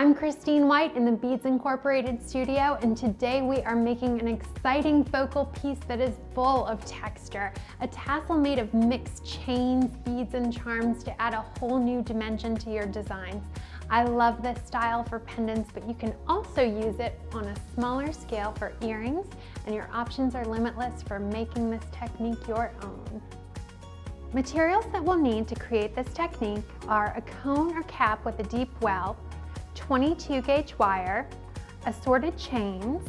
I'm Christine White in the Beads Incorporated studio, and today we are making an exciting focal piece that is full of texture. A tassel made of mixed chains, beads, and charms to add a whole new dimension to your designs. I love this style for pendants, but you can also use it on a smaller scale for earrings, and your options are limitless for making this technique your own. Materials that we'll need to create this technique are a cone or cap with a deep well, 22 gauge wire, assorted chains,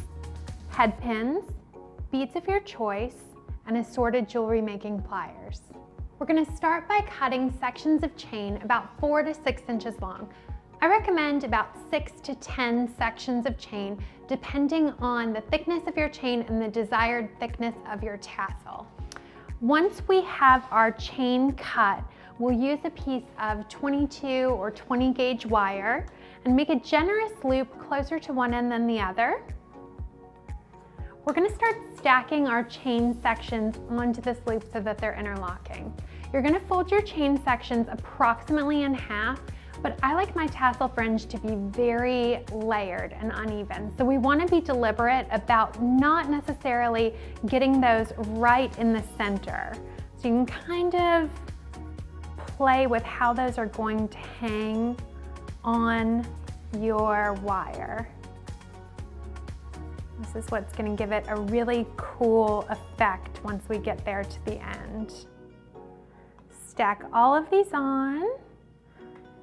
head pins, beads of your choice, and assorted jewelry making pliers. We're going to start by cutting sections of chain about 4 to 6 inches long. I recommend about 6 to 10 sections of chain depending on the thickness of your chain and the desired thickness of your tassel. Once we have our chain cut, we'll use a piece of 22 or 20 gauge wire and make a generous loop closer to one end than the other. We're going to start stacking our chain sections onto this loop so that they're interlocking. You're going to fold your chain sections approximately in half, but I like my tassel fringe to be very layered and uneven. So we want to be deliberate about not necessarily getting those right in the center. So you can kind of play with how those are going to hang on your wire. This is what's going to give it a really cool effect once we get there to the end. Stack all of these on.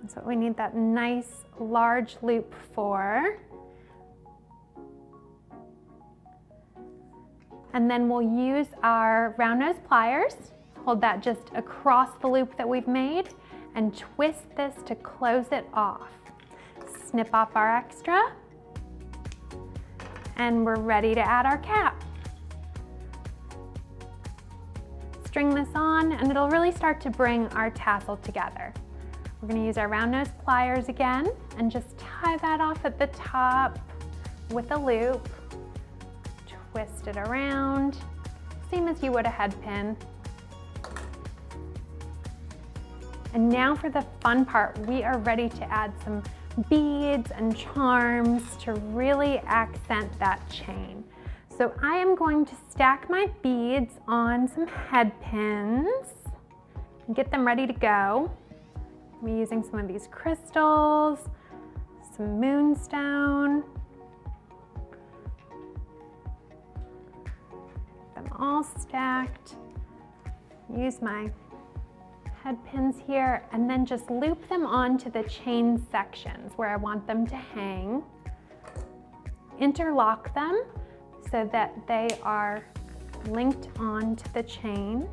That's what we need that nice large loop for. And then we'll use our round nose pliers, hold that just across the loop that we've made, and twist this to close it off. Snip off our extra, and we're ready to add our cap. String this on, and it'll really start to bring our tassel together. We're going to use our round nose pliers again and just tie that off at the top with a loop. Twist it around, same as you would a head pin. And now for the fun part, we are ready to add some beads and charms to really accent that chain. So I am going to stack my beads on some head pins and get them ready to go. I'm using some of these crystals, some moonstone. Get them all stacked. Use my head pins here and then just loop them onto the chain sections where I want them to hang. Interlock them so that they are linked onto the chain.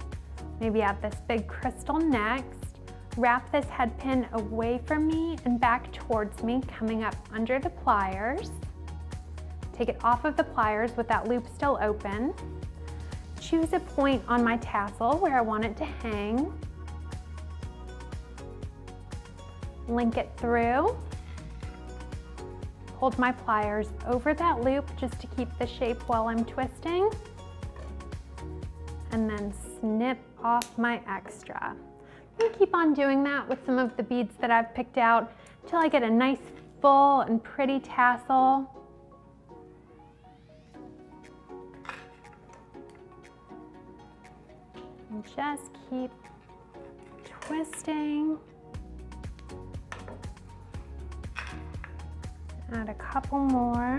Maybe add this big crystal next. Wrap this head pin away from me and back towards me, coming up under the pliers. Take it off of the pliers with that loop still open. Choose a point on my tassel where I want it to hang. Link it through. Hold my pliers over that loop just to keep the shape while I'm twisting. And then snip off my extra. I'm going to keep on doing that with some of the beads that I've picked out until I get a nice full and pretty tassel. And just keep twisting. Add a couple more.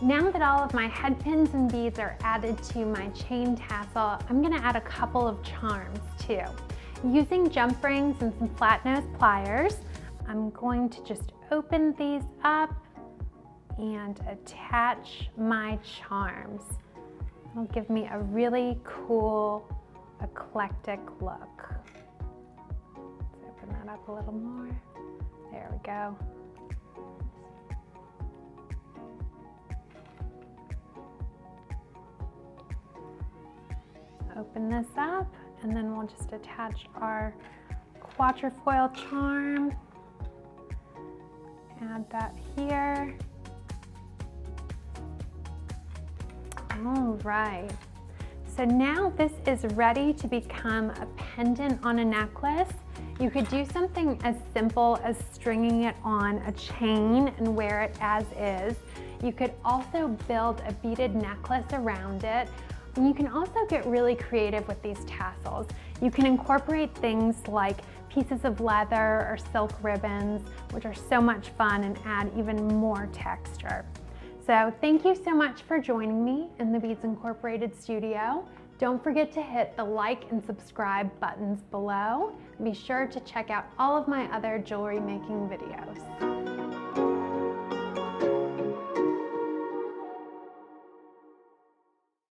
Now that all of my head pins and beads are added to my chain tassel, I'm going to add a couple of charms too. Using jump rings and some flat nose pliers, I'm going to just open these up and attach my charms. It'll give me a really cool, eclectic look. Let's open that up a little more. There we go. Open this up, and then we'll just attach our quatrefoil charm add that here. All right. So now this is ready to become a pendant on a necklace. You could do something as simple as stringing it on a chain and wear it as is. You could also build a beaded necklace around it. And you can also get really creative with these tassels. You can incorporate things like pieces of leather or silk ribbons, which are so much fun and add even more texture. So thank you so much for joining me in the Beads Incorporated studio. Don't forget to hit the like and subscribe buttons below. Be sure to check out all of my other jewelry making videos.